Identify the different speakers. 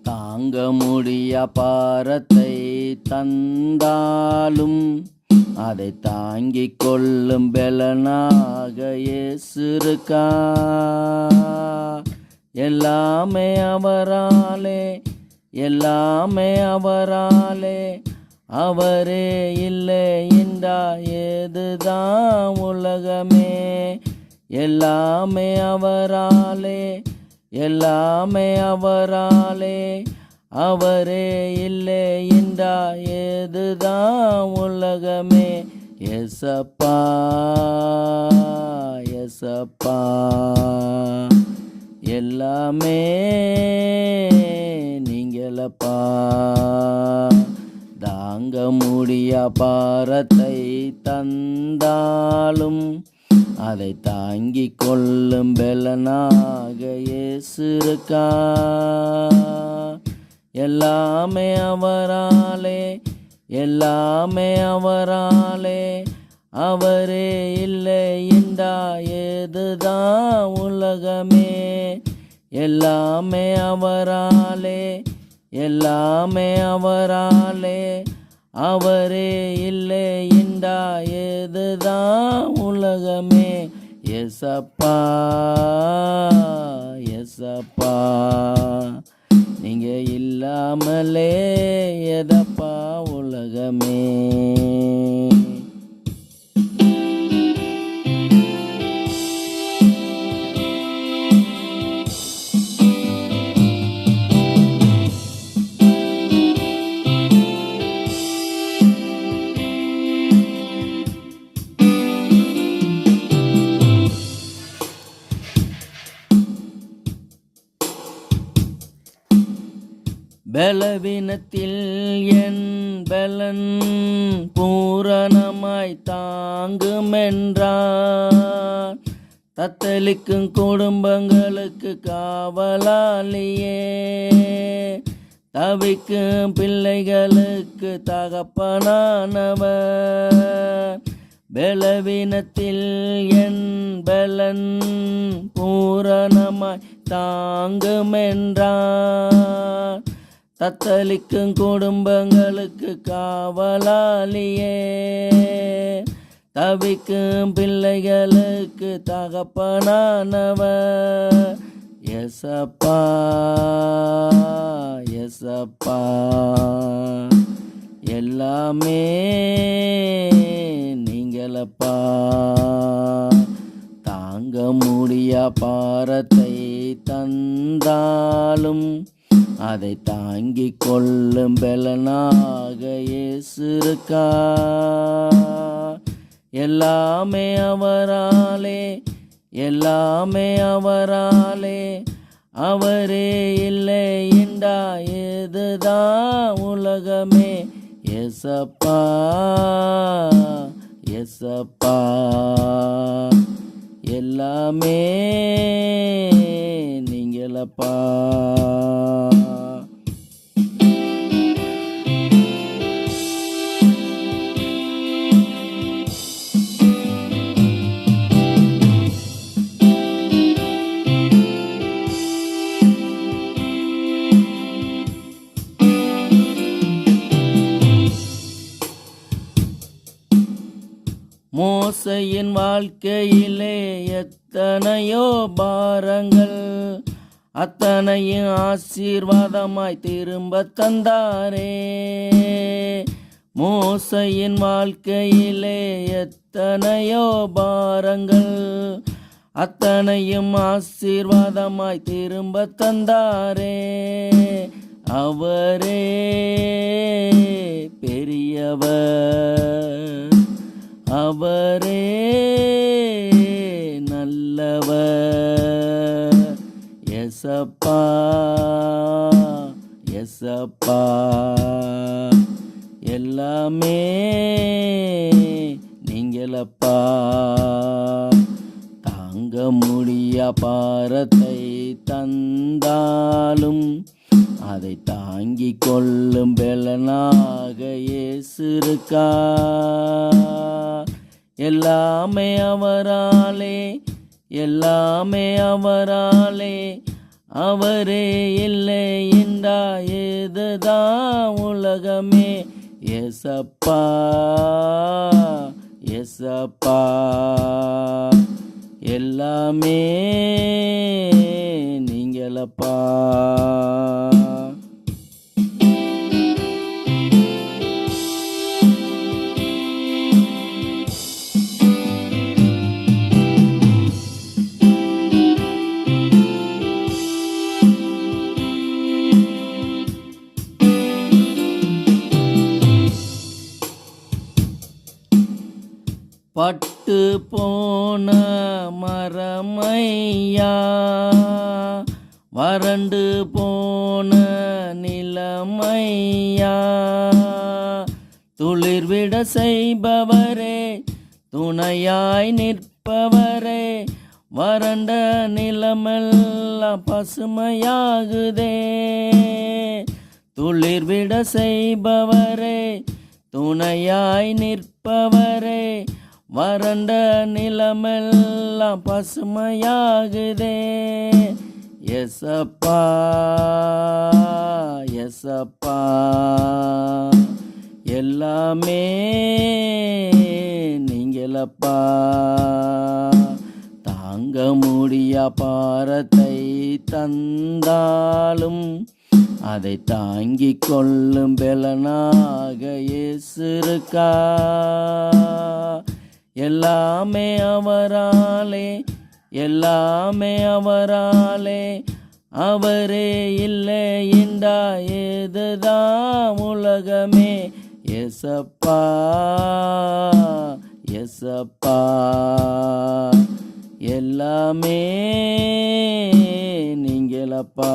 Speaker 1: தாங்க முடிய பாரத்தை தந்தாலும் அதை தாங்கிக் கொள்ளும் பெலனாக இயேசு இருக்கார். எல்லாமே அவராலே, எல்லாமே அவராலே, அவரே இல்லை என்றா ஏதுதான் உலகமே. எல்லாமே அவராலே, எல்லாமே அவராலே, அவரே இல்லை என்றா ஏதுதான் உலகமே. ஏசப்பா ஏசப்பா எல்லாமே நீங்களப்பா. தாங்க முடிய பாரத்தை தந்தாலும் அதை தாங்கிக் கொள்ளும் பெலனாக இயேசு இருக்கார். எல்லாமே அவராலே, எல்லாமே அவராலே, அவரே இல்லை என்றா ஏதுதான் உலகமே. எல்லாமே அவராலே, எல்லாமே அவராலே, அவரே இல்லை என்றா ஏதுதான் உலகமே. ஏசப்பா ஏசப்பா நீங்க இல்லாமலே எதப்பா உலகமே. பலவீனத்தில் என் பலன் பூரணமாய் தாங்குமென்றார். தத்தளிக்கும் குடும்பங்களுக்கு காவலாளியே, தவிக்கும் பிள்ளைகளுக்கு தகப்பனானவர். பலவீனத்தில் என் பலன் பூரணமாய் தாங்குமென்றார். தத்தளிக்கும் குடும்பங்களுக்கு காவலாளியே, தவிக்கும் பிள்ளைகளுக்கு தகப்பனானவர். ஏசப்பா ஏசப்பா எல்லாமே நீங்களப்பா. தாங்க முடிய பாரத்தை தந்தாலும் அதை தாங்கிக் கொள்ளும் பெலனாக இயேசு இருக்கார். எல்லாமே அவராலே, எல்லாமே அவராலே, அவரே இல்லை என்றா ஏதுதான் உலகமே. ஏசப்பா ஏசப்பா எல்லாமே நீங்களப்பா. மோசையின் வாழ்க்கையிலே எத்தனையோ பாரங்கள், அத்தனையும் ஆசீர்வாதமாய் திரும்ப தந்தாரே. மோசையின் வாழ்க்கையிலே எத்தனையோ பாரங்கள், அத்தனையும் ஆசீர்வாதமாய் திரும்ப தந்தாரே. அவரே பெரியவர், அவரே நல்லவர். ஏசப்பா ஏசப்பா எல்லாமே நீங்களப்பா. தாங்க முடிய முடியா பாரத்தை தந்தாலும் அதை தாங்கிக் கொள்ளும் பெலனாக இயேசு இருக்கார். எல்லாமே அவராலே, எல்லாமே அவராலே, அவரே இல்லை என்றா ஏதுதான் உலகமே. ஏசப்பா ஏசப்பா எல்லாமே நீங்களப்பா. பட்டு போன மரமையா, வறண்டு போன நிலமையா, துளிர்விட செய்பவரே, துணையாய் நிற்பவரே, வறண்ட நிலமெல்லாம் பசுமையாகுதே. துளிர்விட செய்பவரே, துணையாய் நிற்பவரே, வறண்ட நிலமெல்லாம் பசுமையாகுதே. எசப்பா எசப்பா எல்லாமே நீங்களப்பா. தாங்க முடியா பாரத்தை தந்தாலும் அதை தாங்கிக் கொள்ளும் பெலனாக இயேசு இருக்கார். எல்லாமே அவராலே, எல்லாமே அவராலே, அவரே இல்லை என்றா ஏதுதான் உலகமே. ஏசப்பா ஏசப்பா எல்லாமே நீங்களப்பா.